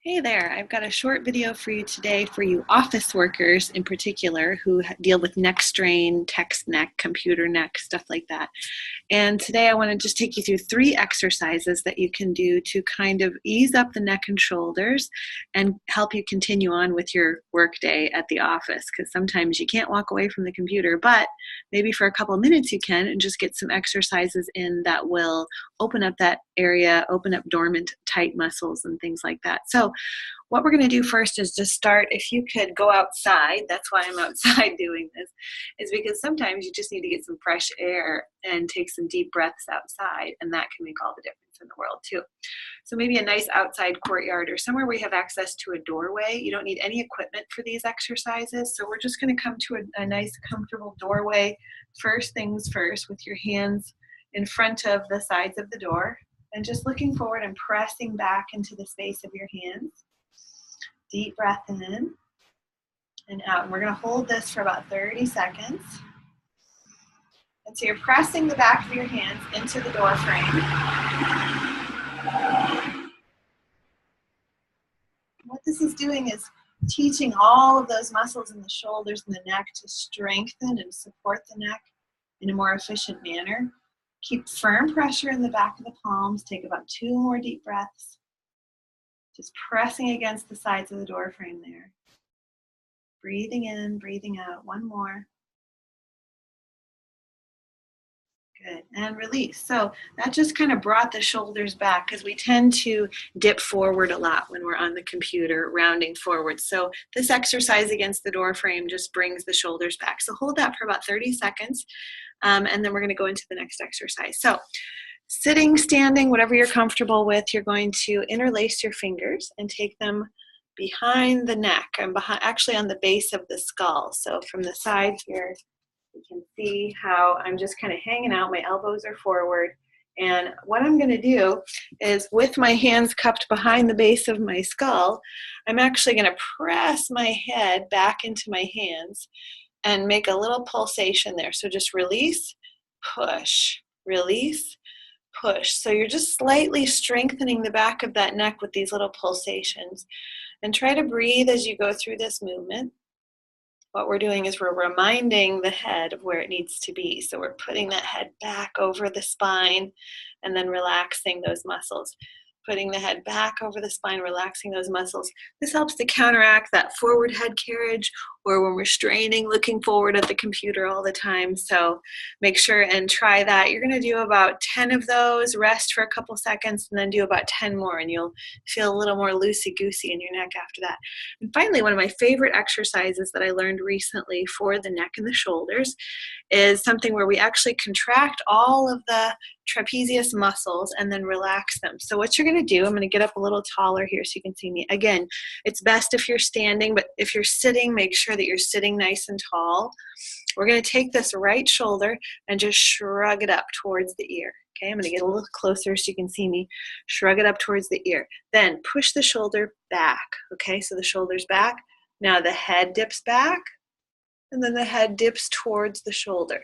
Hey there, I've got a short video for you today for you office workers in particular who deal with neck strain, text neck, computer neck, stuff like that. And today I want to just take you through 3 exercises that you can do to kind of ease up the neck and shoulders and help you continue on with your work day at the office. Because sometimes you can't walk away from the computer, but maybe for a couple of minutes you can and just get some exercises in that will open up that area, open up dormant, tight muscles and things like that. So what we're going to do first is just start, if you could go outside, that's why I'm outside doing this, is because sometimes you just need to get some fresh air and take some deep breaths outside, and that can make all the difference in the world too. So maybe a nice outside courtyard or somewhere where you have access to a doorway. You don't need any equipment for these exercises, so we're just going to come to a nice comfortable doorway. First things first, with your hands in front of the sides of the door and just looking forward and pressing back into the space of your hands. Deep breath in and out. And we're going to hold this for about 30 seconds. And so you're pressing the back of your hands into the door frame. What this is doing is teaching all of those muscles in the shoulders and the neck to strengthen and support the neck in a more efficient manner. Keep firm pressure in the back of the palms. Take about 2 more deep breaths. Just pressing against the sides of the door frame there. Breathing in, breathing out. 1 more. Good. And release. So that just kind of brought the shoulders back because we tend to dip forward a lot when we're on the computer, rounding forward. So this exercise against the door frame just brings the shoulders back. So hold that for about 30 seconds. And then we're going to go into the next exercise. So sitting, standing, whatever you're comfortable with, you're going to interlace your fingers and take them behind the neck and actually on the base of the skull. So from the side here, you can see how I'm just kind of hanging out. My elbows are forward. And what I'm going to do is, with my hands cupped behind the base of my skull, I'm actually going to press my head back into my hands and make a little pulsation there. So just release, push, release, push. So you're just slightly strengthening the back of that neck with these little pulsations. And try to breathe as you go through this movement. What we're doing is we're reminding the head of where it needs to be. So we're putting that head back over the spine and then relaxing those muscles. Putting the head back over the spine, relaxing those muscles. This helps to counteract that forward head carriage, or when we're straining, looking forward at the computer all the time. So make sure and try that. You're going to do about 10 of those, rest for a couple seconds, and then do about 10 more, and you'll feel a little more loosey-goosey in your neck after that. And finally, one of my favorite exercises that I learned recently for the neck and the shoulders is something where we actually contract all of the trapezius muscles and then relax them. So what you're going to do, I'm going to get up a little taller here so you can see me. Again, it's best if you're standing, but if you're sitting, make sure that you're sitting nice and tall. We're going to take this right shoulder and just shrug it up towards the ear. Okay, I'm going to get a little closer so you can see me. Shrug it up towards the ear. Then push the shoulder back. Okay, so the shoulder's back. Now the head dips back, and then the head dips towards the shoulder.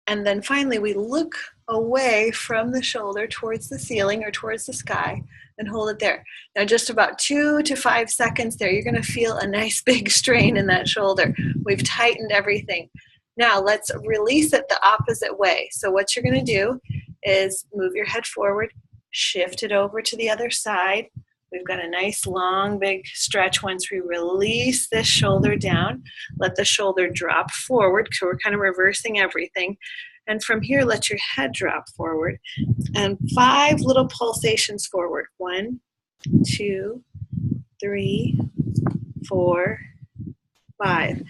And then finally, we look away from the shoulder towards the ceiling or towards the sky and hold it there. Now, just about 2 to 5 seconds there, you're going to feel a nice big strain in that shoulder. We've tightened everything. Now, let's release it the opposite way. So what you're going to do is move your head forward, shift it over to the other side. We've got a nice long big stretch. Once we release this shoulder down, let the shoulder drop forward, so we're kind of reversing everything. And from here, let your head drop forward. And 5 little pulsations forward. 1, 2, 3, 4, 5.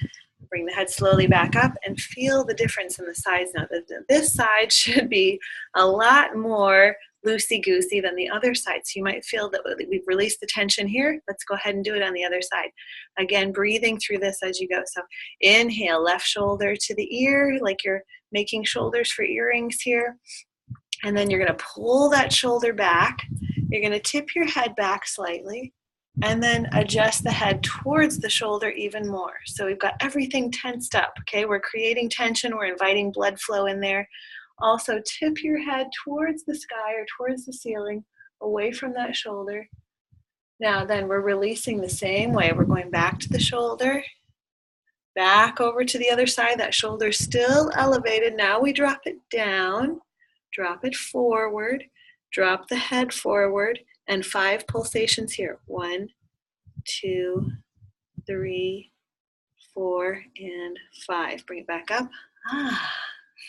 Bring the head slowly back up and feel the difference in the sides now. This side should be a lot more loosey-goosey than the other side. So you might feel that we've released the tension here. Let's go ahead and do it on the other side. Again, breathing through this as you go. So inhale, left shoulder to the ear, like you're making shoulders for earrings here. And then you're going to pull that shoulder back. You're going to tip your head back slightly. And then adjust the head towards the shoulder even more. So we've got everything tensed up, okay? We're creating tension, we're inviting blood flow in there. Also, tip your head towards the sky or towards the ceiling, away from that shoulder. Now then, we're releasing the same way. We're going back to the shoulder, back over to the other side. That shoulder's still elevated. Now we drop it down, drop it forward, drop the head forward, and 5 pulsations here. 1, 2, 3, 4, and 5. Bring it back up. Ah.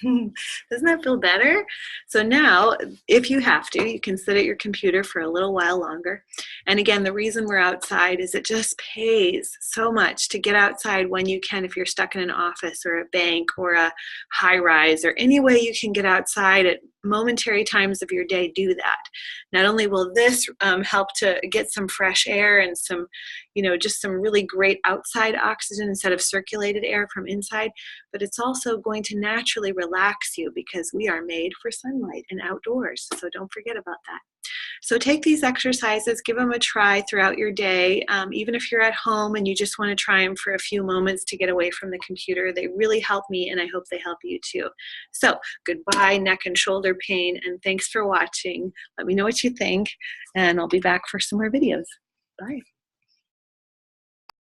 Doesn't that feel better? So now, if you have to, you can sit at your computer for a little while longer. And again, the reason we're outside is it just pays so much to get outside when you can. If you're stuck in an office or a bank or a high rise or any way you can get outside at momentary times of your day, do that. Not only will this help to get some fresh air and some, just some really great outside oxygen instead of circulated air from inside, but it's also going to naturally relax you because we are made for sunlight and outdoors. So don't forget about that. So take these exercises, give them a try throughout your day. Even if you're at home and you just want to try them for a few moments to get away from the computer, they really help me, and I hope they help you too. So goodbye, neck and shoulder pain, and thanks for watching. Let me know what you think, and I'll be back for some more videos. Bye.